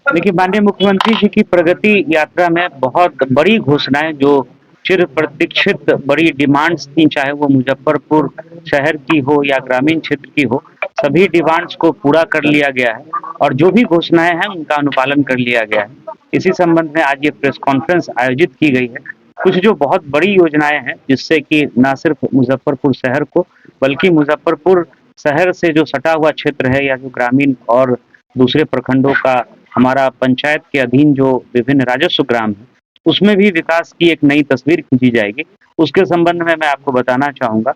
देखिए, माननीय मुख्यमंत्री जी की प्रगति यात्रा में बहुत बड़ी घोषणाएँ जो चिर प्रतीक्षित बड़ी डिमांड्स थी, चाहे वो मुज़फ्फरपुर शहर की हो या ग्रामीण क्षेत्र की हो, सभी डिमांड्स को पूरा कर लिया गया है और जो भी घोषणाएँ हैं, उनका अनुपालन कर लिया गया है। इसी संबंध में आज ये प्रेस कॉन्फ्रेंस आयोजित की गई है। कुछ जो बहुत बड़ी योजनाएँ हैं, जिससे कि ना सिर्फ़ मुज़फ्फरपुर शहर को, बल्कि मुज़फ्फरपुर शहर से जो सटा हुआ क्षेत्र है या जो ग्रामीण और दूसरे प्रखंडों का हमारा पंचायत के अधीन जो विभिन्न राजस्व ग्राम है, उसमें भी विकास की एक नई तस्वीर खींची जाएगी। उसके संबंध में मैं आपको बताना चाहूँगा,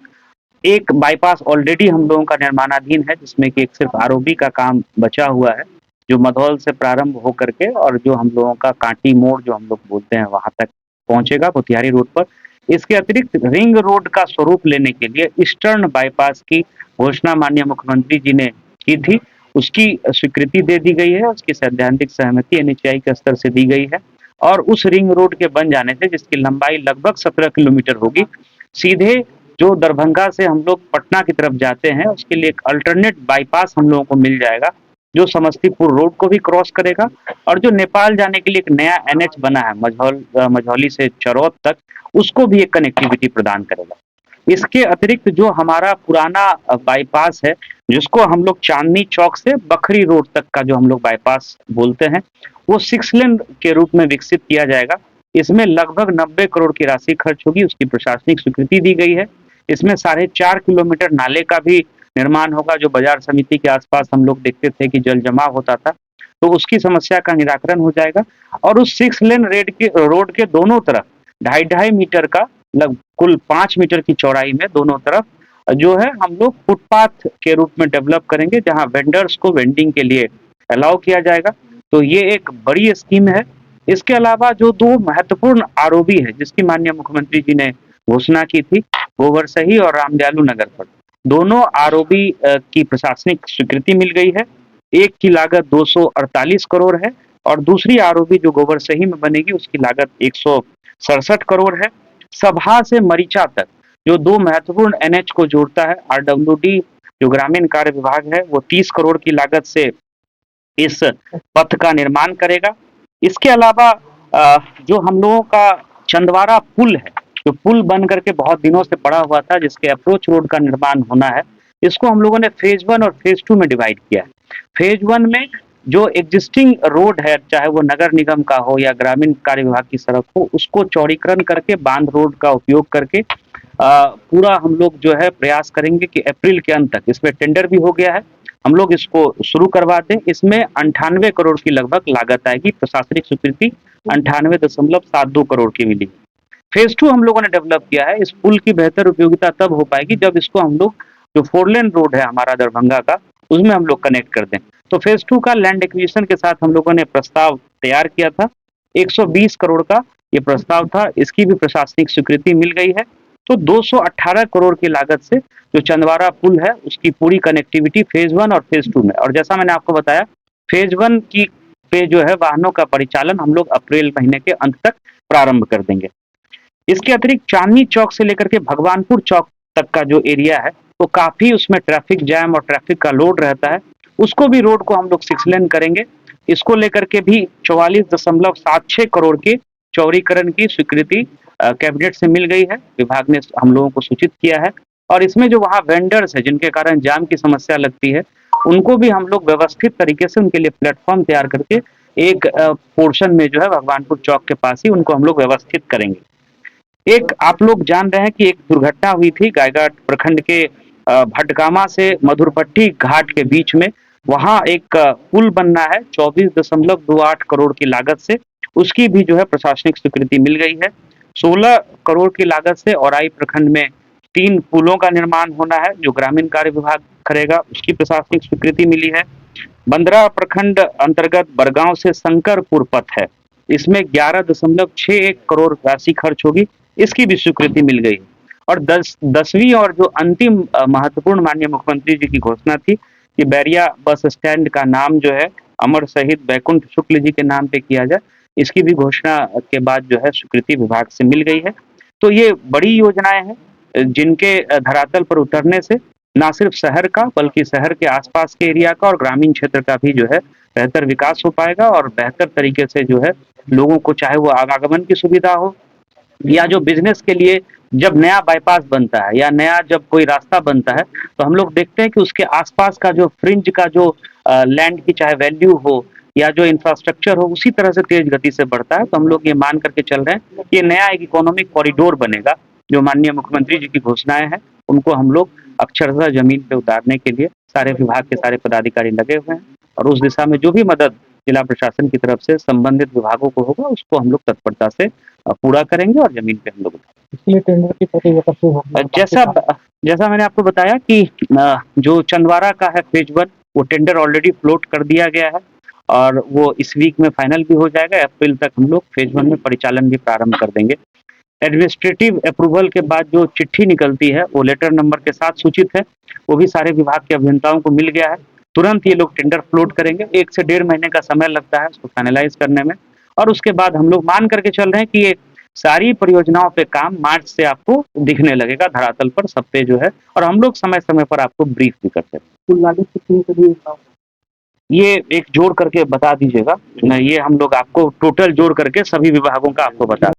एक बाईपास ऑलरेडी हम लोगों का निर्माणाधीन है, जिसमें कि एक सिर्फ़ आरओबी का काम बचा हुआ है, जो मधौल से प्रारंभ हो करके और जो हम लोगों का कांटी मोड़ जो हम लोग बोलते हैं, वहाँ तक पहुँचेगा मोतिहारी रोड पर। इसके अतिरिक्त रिंग रोड का स्वरूप लेने के लिए ईस्टर्न बाईपास की घोषणा माननीय मुख्यमंत्री जी ने की थी। उसकी स्वीकृति दे दी गई है, उसकी सैद्धांतिक सहमति एनएचएआई के स्तर से दी गई है और उस रिंग रोड के बन जाने से जिसकी लंबाई लगभग 17 किलोमीटर होगी, सीधे जो दरभंगा से हम लोग पटना की तरफ जाते हैं, उसके लिए एक अल्टरनेट बाईपास हम लोगों को मिल जाएगा, जो समस्तीपुर रोड को भी क्रॉस करेगा और जो नेपाल जाने के लिए एक नया एनएच बना है मझौली से चरौद तक, उसको भी एक कनेक्टिविटी प्रदान करेगा। इसके अतिरिक्त जो हमारा पुराना बाईपास है, जिसको हम लोग चांदनी चौक से बखरी रोड तक का जो हम लोग बाईपास बोलते हैं, वो 6 लेन के रूप में विकसित किया जाएगा। इसमें लगभग 90 करोड़ की राशि खर्च होगी, उसकी प्रशासनिक स्वीकृति दी गई है। इसमें 4.5 किलोमीटर नाले का भी निर्माण होगा, जो बाजार समिति के आसपास हम लोग देखते थे कि जल जमाव होता था, तो उसकी समस्या का निराकरण हो जाएगा और उस 6 लेन रोड के दोनों तरफ 2.5-2.5 मीटर का कुल 5 मीटर की चौड़ाई में दोनों तरफ जो है हम लोग फुटपाथ के रूप में डेवलप करेंगे, जहां वेंडर्स को वेंडिंग के लिए अलाउ किया जाएगा। तो ये एक बड़ी स्कीम है। इसके अलावा जो दो महत्वपूर्ण आरओबी है, जिसकी माननीय मुख्यमंत्री जी ने घोषणा की थी, गोबरसही और रामदयालु नगर पर, दोनों आरओबी की प्रशासनिक स्वीकृति मिल गई है। एक की लागत 248 करोड़ है और दूसरी आरओबी जो गोबरसही में बनेगी, उसकी लागत 167 करोड़ है। सभा से मरीचा तक जो दो महत्वपूर्ण एनएच को जोड़ता है, आरडब्ल्यूडी जो ग्रामीण कार्य विभाग है, वो 30 करोड़ की लागत से इस पथ का निर्माण करेगा। इसके अलावा जो हम लोगों का चंदवारा पुल है, जो पुल बन करके बहुत दिनों से पड़ा हुआ था, जिसके अप्रोच रोड का निर्माण होना है, इसको हम लोगों ने फेज 1 और फेज 2 में डिवाइड किया है। फेज 1 में जो एग्जिस्टिंग रोड है, चाहे वो नगर निगम का हो या ग्रामीण कार्य विभाग की सड़क हो, उसको चौड़ीकरण करके बांध रोड का उपयोग करके पूरा हम लोग जो है प्रयास करेंगे कि अप्रैल के अंत तक, इसमें टेंडर भी हो गया है, हम लोग इसको शुरू करवा दें। इसमें 98 करोड़ की लगभग लागत आएगी, प्रशासनिक स्वीकृति 98.72 करोड़ की मिली। फेज 2 हम लोगों ने डेवलप किया है। इस पुल की बेहतर उपयोगिता तब हो पाएगी जब इसको हम लोग जो 4 लेन रोड है हमारा दरभंगा का, उसमें हम लोग कनेक्ट कर दें। तो फेज 2 का लैंड एक्विजिशन के साथ हम लोगों ने प्रस्ताव तैयार किया था। 120 करोड़ का ये प्रस्ताव था, इसकी भी प्रशासनिक स्वीकृति मिल गई है। तो 218 करोड़ की लागत से जो चंदवारा पुल है, उसकी पूरी कनेक्टिविटी फेज 1 और फेज 2 में, और जैसा मैंने आपको बताया, फेज 1 की पे जो है वाहनों का परिचालन हम लोग अप्रैल महीने के अंत तक प्रारंभ कर देंगे। इसके अतिरिक्त चांदनी चौक से लेकर के भगवानपुर चौक तक का जो एरिया है, तो काफी उसमें ट्रैफिक जैम और ट्रैफिक का लोड रहता है। उसको भी रोड को हम लोग 6 लेन करेंगे। इसको लेकर के भी 44.76 करोड़ के चौड़ीकरण की स्वीकृति कैबिनेट से मिल गई है। विभाग ने हम लोगों को सूचित किया है और इसमें जो वहाँ वेंडर्स है, जिनके कारण जाम की समस्या लगती है, उनको भी हम लोग व्यवस्थित तरीके से उनके लिए प्लेटफॉर्म तैयार करके एक पोर्शन में जो है भगवानपुर चौक के पास ही उनको हम लोग व्यवस्थित करेंगे। एक आप लोग जान रहे हैं कि एक दुर्घटना हुई थी गायघाट प्रखंड के भटगामा से मधुरपट्टी घाट के बीच में, वहां एक पुल बनना है 24.28 करोड़ की लागत से, उसकी भी जो है प्रशासनिक स्वीकृति मिल गई है। 16 करोड़ की लागत से औराई प्रखंड में 3 पुलों का निर्माण होना है, जो ग्रामीण कार्य विभाग करेगा, उसकी प्रशासनिक स्वीकृति मिली है। बंदरा प्रखंड अंतर्गत बरगांव से शंकरपुर पथ है, इसमें 11.61 करोड़ राशि खर्च होगी, इसकी भी स्वीकृति मिल गई है। और 10वीं और जो अंतिम महत्वपूर्ण माननीय मुख्यमंत्री जी की घोषणा थी कि बैरिया बस स्टैंड का नाम जो है अमर शहीद बैकुंठ शुक्ल जी के नाम पे किया जाए, इसकी भी घोषणा के बाद जो है स्वीकृति विभाग से मिल गई है। तो ये बड़ी योजनाएं हैं जिनके धरातल पर उतरने से ना सिर्फ शहर का बल्कि शहर के आसपास के एरिया का और ग्रामीण क्षेत्र का भी जो है बेहतर विकास हो पाएगा और बेहतर तरीके से जो है लोगों को चाहे वो आवागमन की सुविधा हो या जो बिज़नेस के लिए जब नया बाईपास बनता है या नया जब कोई रास्ता बनता है, तो हम लोग देखते हैं कि उसके आस-पास का जो फ्रिंज का जो लैंड की चाहे वैल्यू हो या जो इंफ्रास्ट्रक्चर हो, उसी तरह से तेज़ गति से बढ़ता है। तो हम लोग ये मान कर के चल रहे हैं कि ये नया एक इकोनॉमिक कॉरिडोर बनेगा, जो माननीय मुख्यमंत्री जी की घोषणाएँ हैं, उनको हम लोग अक्षरशः ज़मीन पे उतारने के लिए सारे विभाग के सारे पदाधिकारी लगे हुए हैं और उस दिशा में जो भी मदद जिला प्रशासन की तरफ से संबंधित विभागों को होगा, उसको हम लोग तत्परता से पूरा करेंगे और ज़मीन पे हम लोग इसलिए टेंडर की प्रक्रिया कब से होगी? जैसा जैसा मैंने आपको बताया कि जो चंदवारा का है फेज 1 वो टेंडर ऑलरेडी फ्लोट कर दिया गया है और वो इस वीक में फाइनल भी हो जाएगा। अप्रैल तक हम लोग फेज 1 में परिचालन भी प्रारंभ कर देंगे। एडमिनिस्ट्रेटिव अप्रूवल के बाद जो चिट्ठी निकलती है वो लेटर नंबर के साथ सूचित है। वो भी सारे विभाग के अभियंताओं को मिल गया है। तुरंत ये लोग टेंडर फ्लोट करेंगे। 1 से डेढ़ महीने का समय लगता है उसको फाइनलाइज़ करने में और उसके बाद हम लोग मान करके चल रहे हैं कि ये सारी परियोजनाओं पे काम मार्च से आपको दिखने लगेगा धरातल पर सब पे जो है और हम लोग समय-समय पर आपको ब्रीफ भी करते हैं। कुल लागत कितनी होगी? ये एक जोड़ करके बता दीजिएगा। ये हम लोग आपको टोटल जोड़ करके सभी विभागों का आपको बता